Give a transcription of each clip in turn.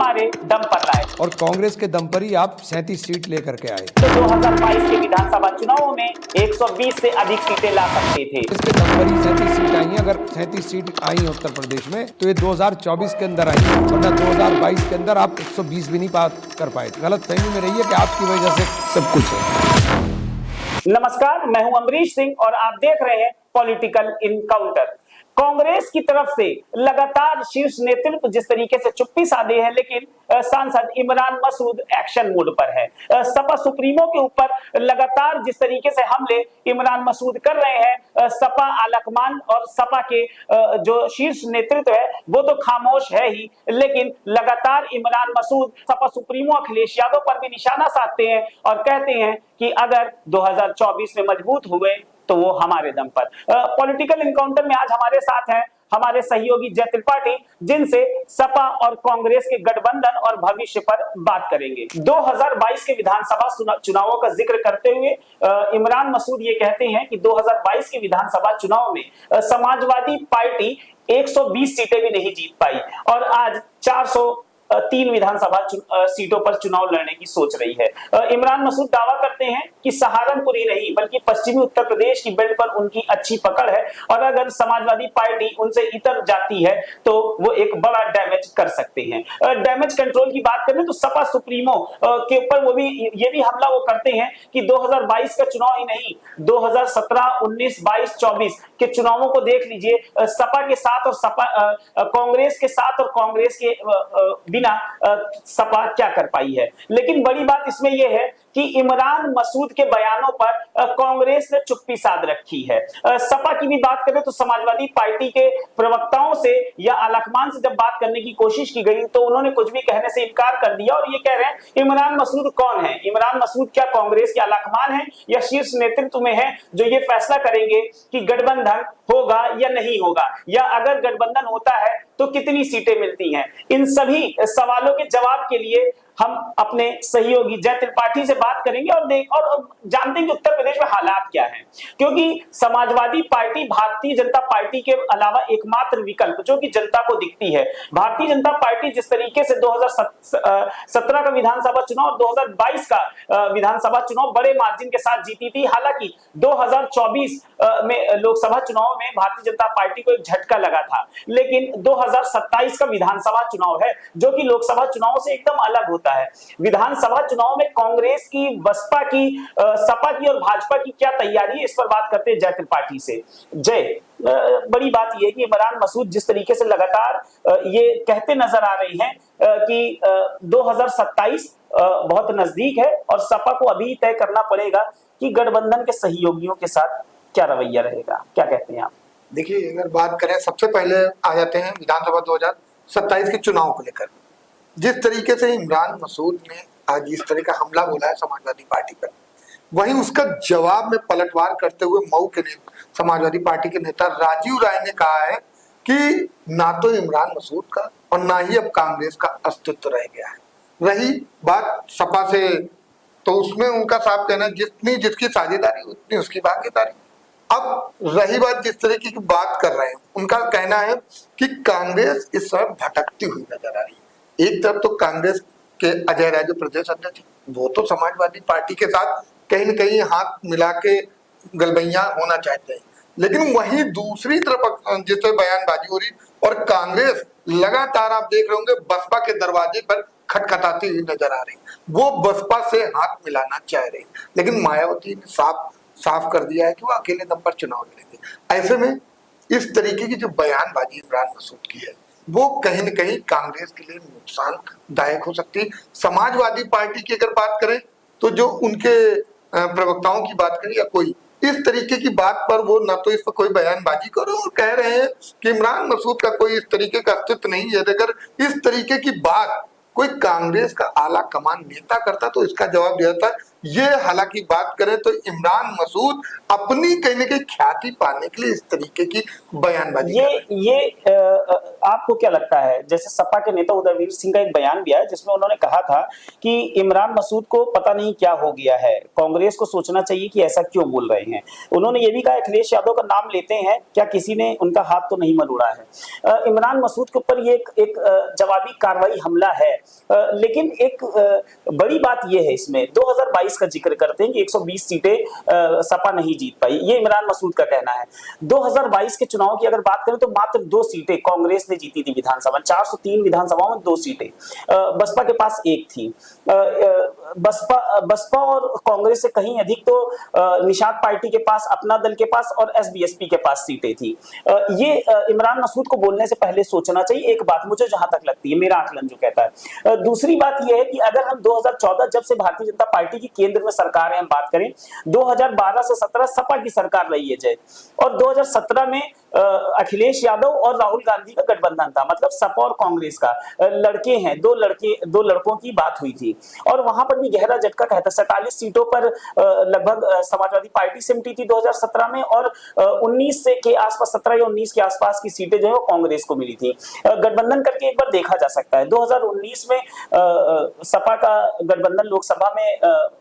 हमारे दम पर लाए और कांग्रेस के दम पर ही आप 37 सीट लेकर के आए। तो 2022 के विधानसभा चुनावों में 120 से अधिक सीटें ला सकते थे। इसके दम पर ही 37 सीट आई हैं। अगर 37 सीट आई उत्तर प्रदेश में तो ये 2024 के अंदर आई, वरना 2022 के अंदर आप 120 भी नहीं पास कर पाए। गलत फहमी में रही है कि आपकी वजह से सब कुछ है। नमस्कार, मैं हूं अमरीश सिंह और आप देख रहे हैं पॉलिटिकल इनकाउंटर। कांग्रेस की तरफ से लगातार शीर्ष नेतृत्व जिस तरीके से चुप्पी साधे है, लेकिन सांसद इमरान मसूद एक्शन मोड पर है। सपा सुप्रीमो के ऊपर लगातार जिस तरीके से हमले इमरान मसूद कर रहे हैं, सपा आलाकमान और सपा के जो शीर्ष नेतृत्व है वो तो खामोश है ही, लेकिन लगातार इमरान मसूद सपा सुप्रीमो अखिलेश यादव पर भी निशाना साधते हैं और कहते हैं कि अगर 2024 में मजबूत हुए तो वो हमारे दम पर। पॉलिटिकल इनकाउंटर में आज हमारे साथ हैं हमारे सहयोगी जय त्रिपाठी, जिनसे सपा और कांग्रेस के गठबंधन और भविष्य पर बात करेंगे। 2022 के विधानसभा चुनावों का जिक्र करते हुए इमरान मसूद ये कहते हैं कि 2022 के विधानसभा चुनाव में समाजवादी पार्टी 120 सीटें भी नहीं जीत पाई और आज 403 विधानसभा सीटों पर चुनाव लड़ने की सोच रही है। इमरान मसूद दावा करते हैं कि सहारनपुर ही नहीं बल्कि पश्चिमी उत्तर प्रदेश की बेल्ट पर उनकी अच्छी पकड़ है और अगर समाजवादी पार्टी उनसे इतर जाती है तो वो एक बड़ा डैमेज कर सकते हैं। डैमेज कंट्रोल की बात करें तो सपा सुप्रीमो के ऊपर वो भी ये भी हमला वो करते हैं कि 2022 का चुनाव ही नहीं, 2017, 19, 22, 24 के चुनावों को देख लीजिए, सपा के साथ और सपा कांग्रेस के साथ और कांग्रेस के बिना सपा क्या कर पाई है। लेकिन बड़ी बात इसमें यह है कि इमरान मसूद के बयानों पर कांग्रेस ने चुप्पी साध रखी है। सपा की भी बात करें तो समाजवादी पार्टी के प्रवक्ताओं से या आलाकमान से जब बात करने की कोशिश की गई तो उन्होंने कुछ भी कहने से इनकार कर दिया और ये कह रहे हैं इमरान मसूद कौन है। इमरान मसूद क्या कांग्रेस के आलाकमान है या शीर्ष नेतृत्व में है जो ये फैसला करेंगे कि गठबंधन होगा या नहीं होगा, या अगर गठबंधन होता है तो कितनी सीटें मिलती हैं। इन सभी सवालों के जवाब के लिए हम अपने सहयोगी जय त्रिपाठी से बात करेंगे और जानते हैं कि उत्तर प्रदेश में हालात क्या हैं, क्योंकि समाजवादी पार्टी भारतीय जनता पार्टी के अलावा एकमात्र विकल्प जो कि जनता को दिखती है। भारतीय जनता पार्टी जिस तरीके से 2017 का विधानसभा चुनाव और 2022 का विधानसभा चुनाव बड़े मार्जिन के साथ जीती थी, हालांकि 2024 में लोकसभा चुनाव में भारतीय जनता पार्टी को एक झटका लगा था, लेकिन 2027 का विधानसभा चुनाव है जो कि लोकसभा चुनाव से एकदम अलग होता है। विधानसभा चुनाव में कांग्रेस की, बसपा की, सपा की और भाजपा की क्या तैयारी है, इस पर बात करते हैं जय त्रिपाठी से। जय, बड़ी बात यह है कि इमरान मसूद जिस तरीके से लगातार ये कहते नजर आ रहे हैं कि 2027 बहुत नजदीक है और सपा को अभी तय करना पड़ेगा कि गठबंधन के सहयोगियों के साथ क्या रवैया रहेगा, क्या कहते हैं आप? देखिए, अगर बात करें सबसे पहले आ जाते हैं विधानसभा 2027 के चुनाव को लेकर। जिस तरीके से इमरान मसूद ने आज इस तरह का हमला बोला है समाजवादी पार्टी पर, वहीं उसका जवाब में पलटवार करते हुए मऊ के समाजवादी पार्टी के नेता राजीव राय ने कहा है कि ना तो इमरान मसूद का और ना ही अब कांग्रेस का अस्तित्व रह गया है। रही बात सपा से, तो उसमें उनका साफ कहना जितनी जिसकी साझेदारी उतनी उसकी भागीदारी। अब रही बात जिस तरीके की बात कर रहे हैं, उनका कहना है कि कांग्रेस इस समय भटकती हुई नजर आ रही है। एक तरफ तो कांग्रेस के अजय राय जो प्रदेश अध्यक्ष, वो तो समाजवादी पार्टी के साथ कहीं न कहीं हाथ मिला के गलबैया होना चाहते हैं, लेकिन वहीं दूसरी तरफ जिससे बयानबाजी हो रही और कांग्रेस लगातार आप देख रहे होंगे बसपा के दरवाजे पर खटखटाती हुई नजर आ रही। वो बसपा से हाथ मिलाना चाह रही, लेकिन मायावती ने साफ कर दिया है कि वो अकेले दम पर चुनाव लड़ेंगे। ऐसे में इस तरीके की जो बयानबाजी इमरान मसूद की है वो कहीं न कहीं कांग्रेस के लिए नुकसानदायक हो सकती है। समाजवादी पार्टी की अगर बात करें तो जो उनके प्रवक्ताओं की बात करें या कोई इस तरीके की बात पर वो ना तो इस पर कोई बयानबाजी करो और कह रहे हैं कि इमरान मसूद का कोई इस तरीके का अस्तित्व नहीं है। अगर इस तरीके की बात कोई कांग्रेस का आला कमान नेता करता तो इसका जवाब दिया था ये हालांकि बात करें तो इमरान मसूद अपनी कहीं ना कहीं ख्याति पाने के लिए इस तरीके की बयानबाजी कर रहे हैं। ये आपको क्या लगता है, जैसे सपा के नेता उदयवीर सिंह का एक बयान भी आया जिसमें उन्होंने कहा था कि इमरान मसूद को पता नहीं क्या हो गया है, कांग्रेस को सोचना चाहिए कि ऐसा क्यों बोल रहे हैं। उन्होंने ये भी कहा अखिलेश यादव का नाम लेते हैं, क्या किसी ने उनका हाथ तो नहीं मरोड़ा है। इमरान मसूद के ऊपर ये एक जवाबी कार्रवाई हमला है, लेकिन एक बड़ी बात यह है इसमें 2022 का जिक्र करते हैं कि 120 सीटें सपा नहीं जीत पाई, ये इमरान मसूद का कहना है। 2022 के चुनाव की अगर बात करें तो मात्र 2 सीटें कांग्रेस ने जीती थी विधानसभा, 403 विधानसभाओं में 2 सीटें बसपा के पास 1 थी। बसपा और कांग्रेस से कहीं अधिक तो निषाद पार्टी के पास, अपना दल के पास और एसबीएसपी के पास सीटें थी। ये इमरान मसूद को बोलने से पहले सोचना चाहिए, एक बात मुझे जहां तक लगती है, मेरा आकलन जो कहता है। दूसरी बात यह है कि अगर हम 2014 जब से भारतीय जनता पार्टी की केंद्र में सरकार है हम बात करें, 2012 से 17 सपा की सरकार रही है जय, और 2017 में अखिलेश यादव और राहुल गांधी का गठबंधन था, मतलब सपा और कांग्रेस का लड़के हैं, दो लड़कों की बात हुई थी और वहां पर भी गहरा झटका कहता 47 सीटों पर लगभग समाजवादी पार्टी सिमटी थी 2017 में, और 19 से के आसपास 17 या 19 के आसपास की सीटें जो है वो कांग्रेस को मिली थी। गठबंधन करके एक बार देखा जा सकता है। 2019 में सपा का गठबंधन लोकसभा में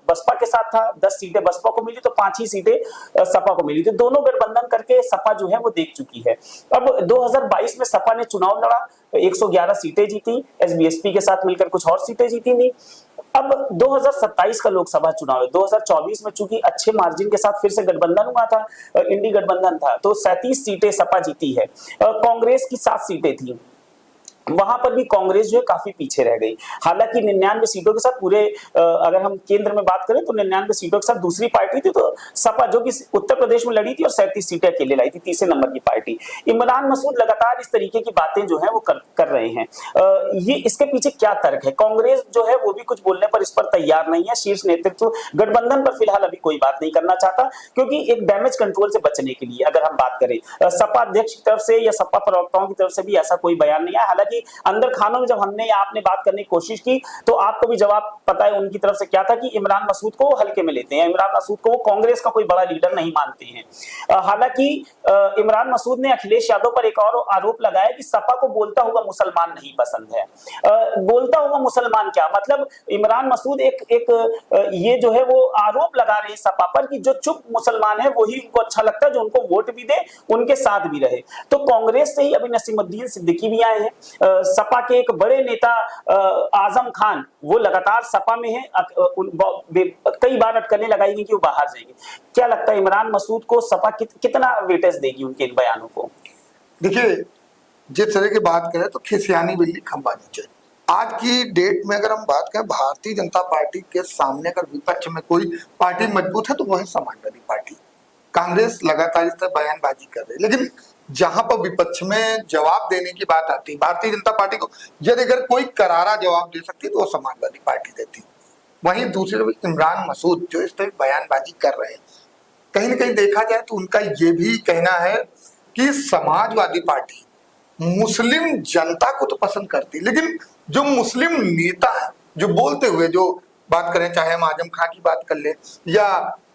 बसपा के साथ था, 10 सीटें बसपा को मिली तो 5 ही सीटें सपा को मिली, तो दोनों गठबंधन करके सपा जो है वो देख चुकी है। अब 2022 में सपा ने चुनाव लड़ा, 111 सीटें जीती, एसबीएसपी के साथ मिलकर कुछ और सीटें जीती नहीं। अब 2027 का लोकसभा चुनाव है, 2024 में चूंकि अच्छे मार्जिन के साथ फिर से गठबंधन हुआ था, इंडी गठबंधन था, तो 37 सीटें सपा जीती है, कांग्रेस की 7 सीटें थी, वहां पर भी कांग्रेस जो है काफी पीछे रह गई। हालांकि 99 सीटों के साथ पूरे अगर हम केंद्र में बात करें तो 99 सीटों के साथ दूसरी पार्टी थी, तो सपा जो कि उत्तर प्रदेश में लड़ी थी और 37 सीटें अकेले लाई थी, तीसरे नंबर की पार्टी। इमरान मसूद लगातार इस तरीके की बातें जो है वो कर रहे हैं। ये इसके पीछे क्या तर्क है? कांग्रेस जो है वो भी कुछ बोलने पर इस पर तैयार नहीं है। शीर्ष नेतृत्व गठबंधन पर फिलहाल अभी कोई बात नहीं करना चाहता, क्योंकि एक डैमेज कंट्रोल से बचने के लिए अगर हम बात करें, सपा अध्यक्ष की तरफ से या सपा प्रवक्ताओं की तरफ से भी ऐसा कोई बयान नहीं आया। हालांकि अंदर खानों में जब हमने या आपने बात करने की कोशिश की तो आपको भी जवाब पता है उनकी तरफ से क्या था कि इमरान मसूद को हल्के में लेते हैं, इमरान मसूद को वो कांग्रेस का कोई बड़ा लीडर नहीं मानते हैं। हालांकि इमरान मसूद ने अखिलेश यादव पर एक और आरोप लगाया कि सपा को बोलता हुआ मुसलमान नहीं पसंद है। बोलता हुआ मुसलमान क्या मतलब? इमरान मसूद एक ये जो है वो आरोप लगा रहे हैं सपा पर कि जो चुप मुसलमान है वही उनको अच्छा लगता है, जो उनको वोट भी दे, उनके साथ भी रहे। तो कांग्रेस से ही अभी नसीमुद्दीन सिद्दीकी भी आए हैं, सपा के एक बड़े नेता आजम खान, वो लगातार सपा में है, कई बार अटकलें लगाई गई कि वो बाहर जाएंगे। क्या लगता है इमरान मसूद को सपा कितना वेटेज देगी उनके इन बयानों को? देखिए, जिस तरह की बात करें तो खिसियानी बिल्ली खंबा नीचे। आज की डेट में अगर हम बात करें भारतीय जनता पार्टी के सामने अगर विपक्ष में कोई पार्टी मजबूत है तो वह है समाजवादी पार्टी। कांग्रेस लगातार इस तरह बयानबाजी कर रही है, लेकिन जहां पर विपक्ष में जवाब देने की बात आती है, भारतीय जनता पार्टी को यदि अगर कोई करारा जवाब दे सकती है तो वो समाजवादी पार्टी देती। वहीं दूसरी तरफ इमरान मसूद जो इस तरह बयानबाजी कर रहे हैं, कहीं ना कहीं देखा जाए तो उनका ये भी कहना है कि समाजवादी पार्टी मुस्लिम जनता को तो पसंद करती, लेकिन जो मुस्लिम नेता है जो बोलते हुए जो बात करें, चाहे हम आजम खां की बात कर ले या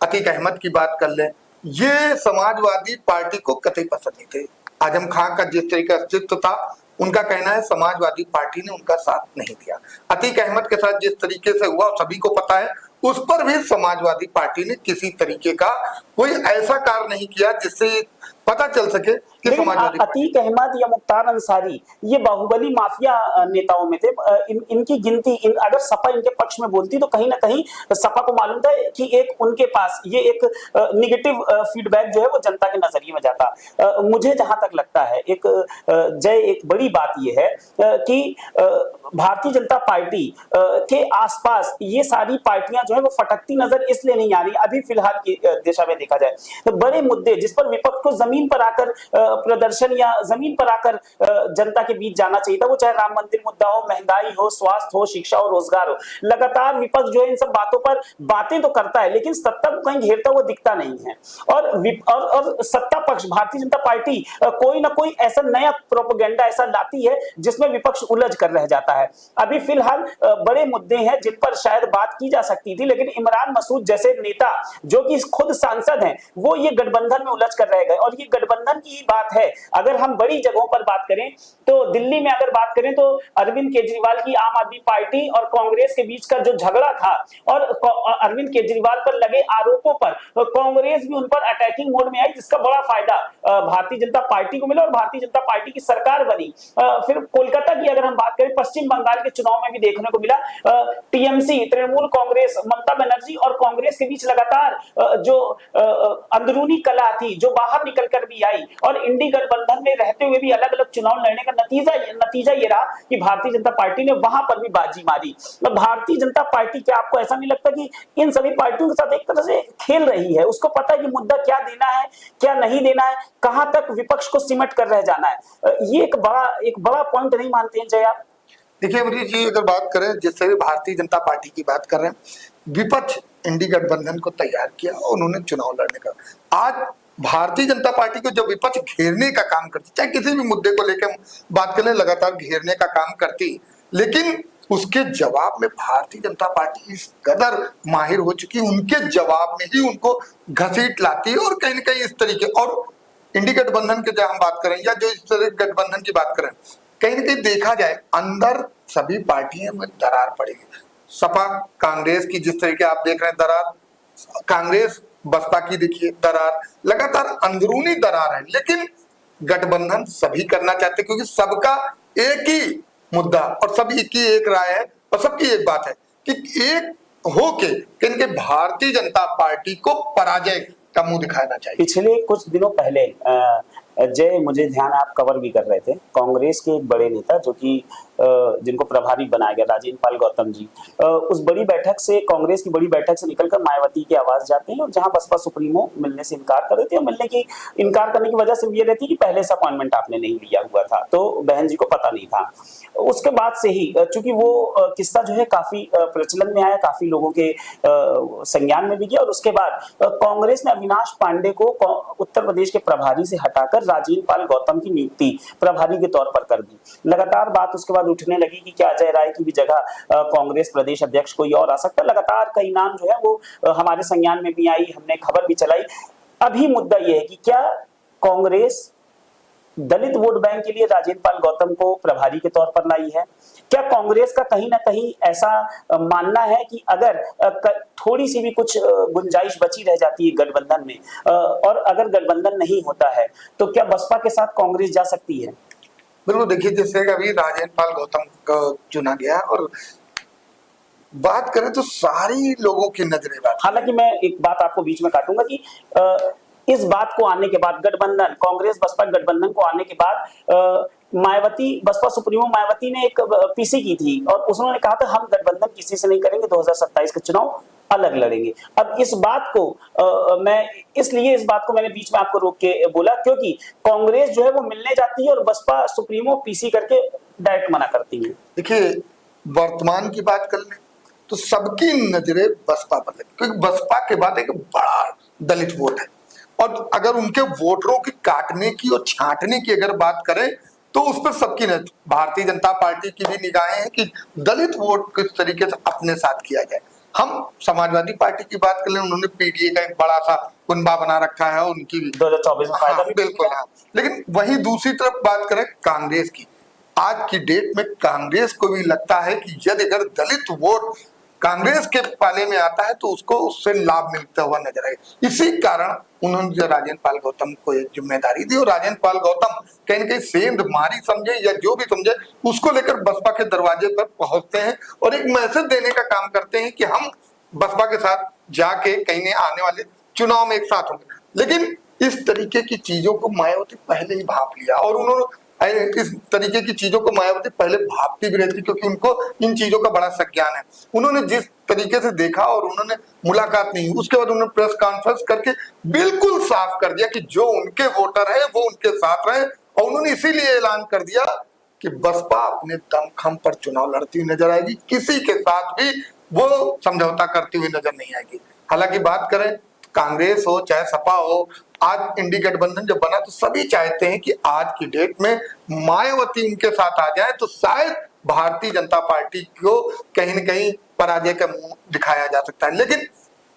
अतीक अहमद की बात कर ले, ये समाजवादी पार्टी को कतई पसंद नहीं थे। आजम खां का जिस तरीके का अस्तित्व था, उनका कहना है समाजवादी पार्टी ने उनका साथ नहीं दिया। अतीक अहमद के साथ जिस तरीके से हुआ सभी को पता है, उस पर भी समाजवादी पार्टी ने किसी तरीके का कोई ऐसा कार्य नहीं किया जिससे पता चल सके कि समाजवादी अतीक अहमद या मुख्तार अंसारी ये बाहुबली माफिया नेताओं में थे। इनकी गिनती अगर सपा इनके पक्ष में बोलती तो कहीं ना कहीं सपा को मालूम था कि एक उनके पास ये एक निगेटिव फीडबैक जो है वो जनता के नजरिए में जाता। मुझे जहां तक लगता है एक बड़ी बात ये है कि भारतीय जनता पार्टी के आसपास ये सारी पार्टियां जो है वो फटकती नजर इसलिए नहीं आ रही अभी फिलहाल की दिशा में देखा जाए तो बड़े मुद्दे जिस पर विपक्ष को जमीन पर आकर प्रदर्शन या जमीन पर आकर जनता के बीच जाना चाहिए था। वो चाहे राम मंदिर मुद्दा हो, महंगाई हो, स्वास्थ्य हो, शिक्षा हो, रोजगार हो। लगातार विपक्ष जो है इन सब बातों पर बातें तो करता है लेकिन सत्ता को कहीं घेरता हुआ दिखता नहीं है। और सत्ता पक्ष भारतीय जनता पार्टी कोई ना कोई ऐसा नया प्रोपेगेंडा ऐसा लाती है जिसमें विपक्ष उलझ कर रह जाता है। अभी फिलहाल बड़े मुद्दे हैं जिन पर शायद बात की जा सकती थी, लेकिन इमरान मसूद जैसे नेता जो कि खुद सांसद हैं, वो ये गठबंधन में उलझ कर रह गए। और ये गठबंधन की ही बात है। अगर हम बड़ी जगहों पर बात करें तो दिल्ली में अगर बात करें तो अरविंद केजरीवाल की आम आदमी पार्टी और कांग्रेस के बीच का जो झगड़ा था और अरविंद केजरीवाल पर लगे आरोपों पर कांग्रेस भी उन पर अटैकिंग मोड में आई, जिसका बड़ा फायदा भारतीय जनता पार्टी को मिला और भारतीय जनता पार्टी की सरकार बनी। फिर कोलकाता की अगर हम बात करें, पश्चिम बंगाल के चुनाव में भी देखने को मिला टीएमसी, तृणमूल कांग्रेस, ममता बनर्जी और कांग्रेस के बीच लगातार जो अंदरूनी कला थी जो बाहर निकल कर भी आई और इंडी गठबंधन में रहते हुए भी अलग अलग चुनाव लड़ने का नतीजा ये रहा कि भारतीय जनता पार्टी ने वहां पर भी बाजी मारी। भारतीय जनता पार्टी, क्या आपको ऐसा नहीं लगता कि इन सभी पार्टियों के साथ एक तरह से खेल रही है? उसको पता है कि मुद्दा क्या देना है, क्या नहीं देना है, कहां तक विपक्ष को सिमट कर रह जाना है। ये एक बड़ा पॉइंट नहीं मानते हैं जय आप? देखिए अमरीश जी, अगर बात करें जिससे भी भारतीय जनता पार्टी की बात कर रहे हैं, विपक्ष इंडी गठबंधन को तैयार किया और उन्होंने चुनाव लड़ने का। आज भारतीय जनता पार्टी को जब विपक्ष घेरने का काम करती, चाहे किसी भी मुद्दे को लेकर बात करें, लगातार घेरने का काम करती, लेकिन उसके जवाब में भारतीय जनता पार्टी इस कदर माहिर हो चुकी, उनके जवाब में ही उनको घसीट लाती है। और कहीं ना कहीं इस तरीके, और इंडी गठबंधन के जब हम बात करें या जो इस तरह गठबंधन की बात करें, कहीं ना कहीं देखा जाए अंदर सभी पार्टियों में दरार पड़ेगी। सपा कांग्रेस की जिस तरीके आप देख रहे हैं दरार, कांग्रेस बसपा की देखिए दरार, लगातार अंदरूनी दरार है। लेकिन गठबंधन सभी करना चाहते क्योंकि सबका एक ही मुद्दा और सभी की एक राय है और सबकी एक बात है कि एक होके कहीं भारतीय जनता पार्टी को पराजय का मुंह दिखाना चाहिए। पिछले कुछ दिनों पहले जय, मुझे ध्यान आप कवर भी कर रहे थे, कांग्रेस के एक बड़े नेता जो कि जिनको प्रभारी बनाया गया, राजेंद्र पाल गौतम जी, उस बड़ी बैठक से, कांग्रेस की बड़ी बैठक से निकलकर मायावती के आवास जाते हैं और जहां बसपा सुप्रीमो मिलने से इनकार कर देते हैं। मिलने की इनकार करने की वजह से ये रहती है कि पहले से अपॉइंटमेंट आपने नहीं लिया हुआ था, तो बहन जी को पता नहीं था। उसके बाद से ही चूंकि वो किस्सा जो है काफी प्रचलन में आया, काफी लोगों के संज्ञान में भी गया और उसके बाद कांग्रेस ने अविनाश पांडे को उत्तर प्रदेश के प्रभारी से हटाकर राजेंद्र पाल गौतम की नियुक्ति प्रभारी के तौर पर कर दी। लगातार बात उसके बाद उठने लगी कि क्या अजय राय की भी जगह कांग्रेस प्रदेश अध्यक्ष कोई और आ सकता है। लगातार कई नाम जो है वो हमारे संज्ञान में भी आई, हमने खबर भी चलाई। अभी मुद्दा यह है कि क्या कांग्रेस दलित वोट बैंक के लिए राजेंद्र पाल गौतम को प्रभारी के तौर पर लाई है? क्या कांग्रेस का कहीं ना कहीं ऐसा मानना है कि अगर थोड़ी सी भी कुछ गुंजाइश बची रह जाती है गठबंधन में और अगर गठबंधन नहीं होता है तो क्या बसपा के साथ कांग्रेस जा सकती है? बिल्कुल, देखिए जैसे अभी राजेंद्र पाल गौतम को चुना गया और बात करें तो सारी लोगों की नजरें बात, हालांकि मैं एक बात आपको बीच में काटूंगा कि इस बात को आने के बाद गठबंधन, कांग्रेस बसपा गठबंधन को आने के बाद मायावती, बसपा सुप्रीमो मायावती ने एक पीसी की थी और उन्होंने कहा था हम गठबंधन किसी से नहीं करेंगे, 2027 के चुनाव अलग लड़ेंगे। अब इस बात को इस बात को मैंने बीच में आपको रोक के बोला क्योंकि कांग्रेस जो है वो मिलने जाती है और बसपा सुप्रीमो पीसी करके डायरेक्ट मना करती है। देखिए वर्तमान की बात कर लें तो सबकी नजरें बसपा पर लगी क्योंकि बसपा के बाद एक बड़ा दलित वोट है और अगर उनके वोटरों की काटने की और छांटने की अगर बात करें तो उस पर सबकी नजर, भारतीय जनता पार्टी की भी निगाहें हैं कि दलित वोट किस तरीके से अपने साथ किया जाए। हम समाजवादी पार्टी की बात कर लें, उन्होंने पीडीए का एक बड़ा सा कुनबा बना रखा है, उनकी भी 2024 में फायदा भी बिल्कुल हाँ। लेकिन वहीं दूसरी तरफ बात करें कांग्रेस की, आज की डेट में कांग्रेस को भी लगता है कि यदि अगर दलित वोट कांग्रेस के पाले में आता है तो उसको उससे लाभ मिलता हुआ नजर आए। इसी कारण उन्होंने जो राजेंद्र पाल गौतम को एक जिम्मेदारी दी और राजेंद्र पाल गौतम कहीं न कहीं सेंध मारी समझे या जो भी समझे उसको लेकर बसपा के दरवाजे पर पहुंचते हैं और एक मैसेज देने का काम करते हैं कि हम बसपा के साथ जाके कहीं आने वाले चुनाव में एक साथ होंगे। लेकिन इस तरीके की चीजों को मायावती पहले ही भाप लिया और उन्होंने इस तरीके की चीजों को मायावती पहले भापती भी रहती, क्योंकि उनको इन चीजों का बड़ा संज्ञान है। उन्होंने जिस तरीके से देखा और उन्होंने मुलाकात नहीं हुई, उसके बाद उन्होंने प्रेस कॉन्फ्रेंस करके बिल्कुल साफ कर दिया कि जो उनके वोटर है वो उनके साथ रहे, और उन्होंने इसीलिए ऐलान कर दिया कि बसपा अपने दमखम पर चुनाव लड़ती हुई नजर आएगी, किसी के साथ भी वो समझौता करती हुई नजर नहीं आएगी। हालांकि बात करें कांग्रेस हो चाहे सपा हो, आज इंडी गठबंधन जब बना तो सभी चाहते हैं कि आज की डेट में मायावती उनके साथ आ जाए, तो शायद भारतीय जनता पार्टी को कहीं न कहीं पराजय का मुंह दिखाया जा सकता है। लेकिन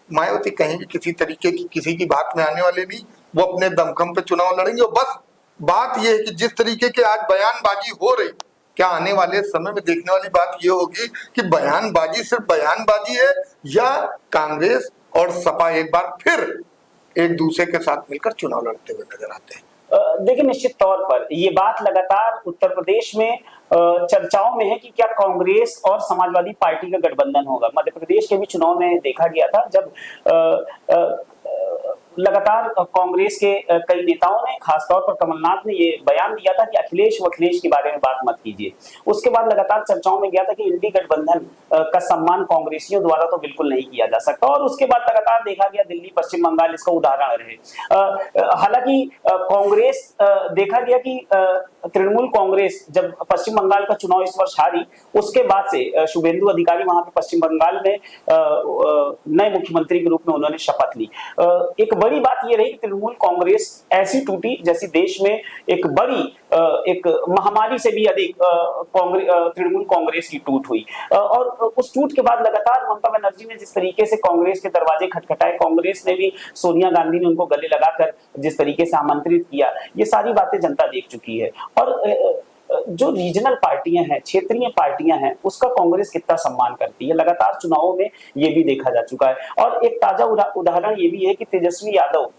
मायावती कहीं भी किसी तरीके की किसी की बात में आने वाले नहीं, वो अपने दमखम पे चुनाव लड़ेंगे। और बस बात यह है कि जिस तरीके के आज बयानबाजी हो रही, क्या आने वाले समय में देखने वाली बात यह होगी कि बयानबाजी सिर्फ बयानबाजी है या कांग्रेस और सपा एक बार फिर एक दूसरे के साथ मिलकर चुनाव लड़ते हुए नजर आते हैं। देखिए, निश्चित तौर पर ये बात लगातार उत्तर प्रदेश में चर्चाओं में है कि क्या कांग्रेस और समाजवादी पार्टी का गठबंधन होगा। मध्य प्रदेश के भी चुनाव में देखा गया था जब लगातार कांग्रेस के कई नेताओं ने, खासतौर पर कमलनाथ ने ये बयान दिया था कि अखिलेश व अखिलेश के बारे में बात मत कीजिए। उसके बाद लगातार चर्चाओं में गया था कि इंडी गठबंधन का सम्मान कांग्रेसियों द्वारा तो बिल्कुल नहीं किया जा सकता, और उसके बाद लगातार देखा गया दिल्ली पश्चिम बंगाल इसका उदाहरण रहे। हालांकि कांग्रेस देखा गया कि तृणमूल कांग्रेस जब पश्चिम बंगाल का चुनाव इस वर्ष हारी, उसके बाद से शुभेंदु अधिकारी वहां पे पश्चिम बंगाल में नए मुख्यमंत्री के रूप में उन्होंने शपथ ली। एक बड़ी बात यह रही कि तृणमूल कांग्रेस ऐसी टूटी जैसी देश में एक बड़ी एक महामारी से भी अधिक तृणमूल कांग्रेस की टूट हुई। और उस टूट के बाद लगातार ममता बनर्जी ने जिस तरीके से कांग्रेस के दरवाजे खटखटाए, कांग्रेस ने भी सोनिया गांधी ने उनको गले लगाकर जिस तरीके से आमंत्रित किया, ये सारी बातें जनता देख चुकी है। और जो रीजनल पार्टियां हैं, क्षेत्रीय पार्टियां हैं, उसका कांग्रेस कितना सम्मान करती है, लगातार चुनावों में ये भी देखा जा चुका है। और एक ताजा उदाहरण ये भी है कि तेजस्वी यादव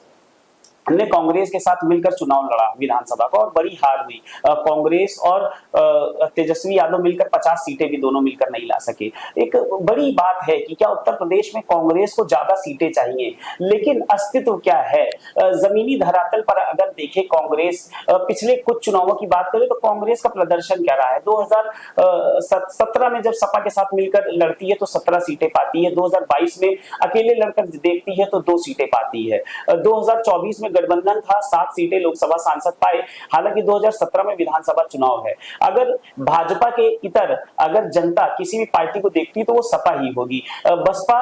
ने कांग्रेस के साथ मिलकर चुनाव लड़ा विधानसभा का और बड़ी हार हुई। कांग्रेस और तेजस्वी यादव मिलकर 50 सीटें भी दोनों मिलकर नहीं ला सके। एक बड़ी बात है कि क्या उत्तर प्रदेश में कांग्रेस को ज्यादा सीटें चाहिए, लेकिन अस्तित्व क्या है जमीनी धरातल पर अगर देखें कांग्रेस, पिछले कुछ चुनावों की बात करें तो कांग्रेस का प्रदर्शन क्या रहा है। 2017 में जब सपा के साथ मिलकर लड़ती है तो 17 सीटें पाती है, 2022 में अकेले लड़कर देखती है तो 2 सीटें पाती है, 2024 में गठबंधन था, 7 सीटें लोकसभा सांसद पाए। हालांकि 2017 में विधानसभा चुनाव है। अगर भाजपा के इतर अगर जनता किसी भी पार्टी को देखती तो वो सपा ही होगी। बसपा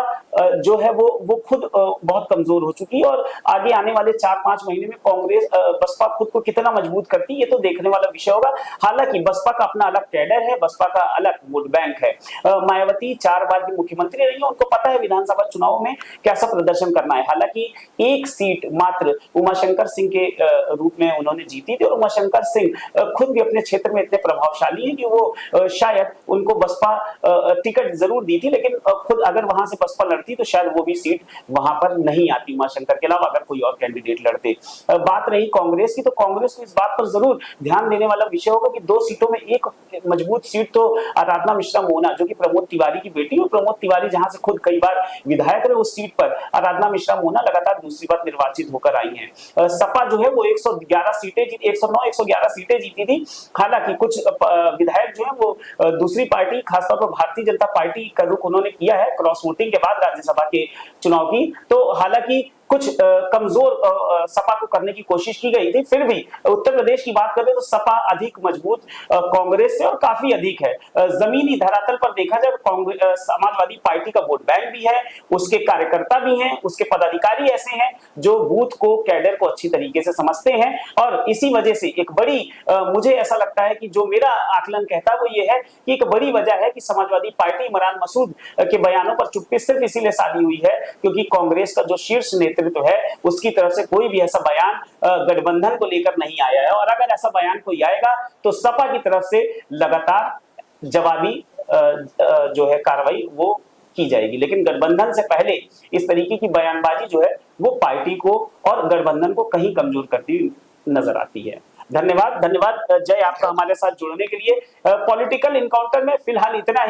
जो है वो खुद बहुत कमजोर हो चुकी है, और आगे आने वाले 4-5 महीने में कांग्रेस बसपा खुद को कितना मजबूत करती है ये तो देखने वाला विषय होगा। हालांकि बसपा का अपना अलग कैडर है, बसपा का अलग वोट बैंक है। मायावती 4 बार की मुख्यमंत्री रही है, उनको पता है विधानसभा चुनाव में कैसा प्रदर्शन करना है। हालांकि एक सीट मात्र उमाशंकर सिंह के रूप में उन्होंने जीती थी, और उमाशंकर सिंह खुद भी अपने क्षेत्र में इतने प्रभावशाली हैं कि वो शायद उनको बसपा टिकट जरूर दी थी, लेकिन खुद अगर वहां से बसपा लड़ती तो शायद वो भी सीट वहां पर नहीं आती उमाशंकर के अलावा अगर कोई और कैंडिडेट लड़ते। बात रही कांग्रेस की, तो कांग्रेस को इस बात पर जरूर ध्यान देने वाला विषय होगा कि 2 सीटों में एक मजबूत सीट तो आराधना मिश्रा मोहना, जो कि प्रमोद तिवारी की बेटी है, प्रमोद तिवारी जहां से खुद कई बार विधायक रहे, उस सीट पर आराधना मिश्रा मोहना लगातार दूसरी बार निर्वाचित होकर आई है। सपा जो है वो 111 सीटें 109-111 सीटें जीती थी। हालांकि कुछ विधायक जो है वो दूसरी पार्टी, खासतौर पर भारतीय जनता पार्टी का रुख उन्होंने किया है क्रॉस वोटिंग के बाद राज्यसभा के चुनाव की। तो हालांकि कुछ कमजोर सपा को करने की कोशिश की गई थी, फिर भी उत्तर प्रदेश की बात करें तो सपा अधिक मजबूत कांग्रेस से और काफी अधिक है। जमीनी धरातल पर देखा जाए समाजवादी पार्टी का वोट बैंक भी है, उसके कार्यकर्ता भी हैं, उसके पदाधिकारी ऐसे हैं जो बूथ को, कैडर को अच्छी तरीके से समझते हैं। और इसी वजह से एक बड़ी मुझे ऐसा लगता है कि जो मेरा आकलन कहता है वो ये है कि एक बड़ी वजह है कि समाजवादी पार्टी इमरान मसूद के बयानों पर चुप्पी सिर्फ इसीलिए साधी हुई है क्योंकि कांग्रेस का जो शीर्ष नेतृत्व है उसकी तरफ से कोई भी ऐसा बयान गठबंधन को लेकर नहीं आया है। और अगर ऐसा बयान कोई आएगा तो सपा की तरफ से लगातार जवाबी जो है कार्रवाई वो की जाएगी। लेकिन गठबंधन से पहले इस तरीके की बयानबाजी जो है वो पार्टी को और गठबंधन को कहीं कमजोर करती नजर आती है। धन्यवाद जय, आपका हमारे साथ जुड़ने के लिए। पॉलिटिकल इनकाउंटर में फिलहाल इतना ही।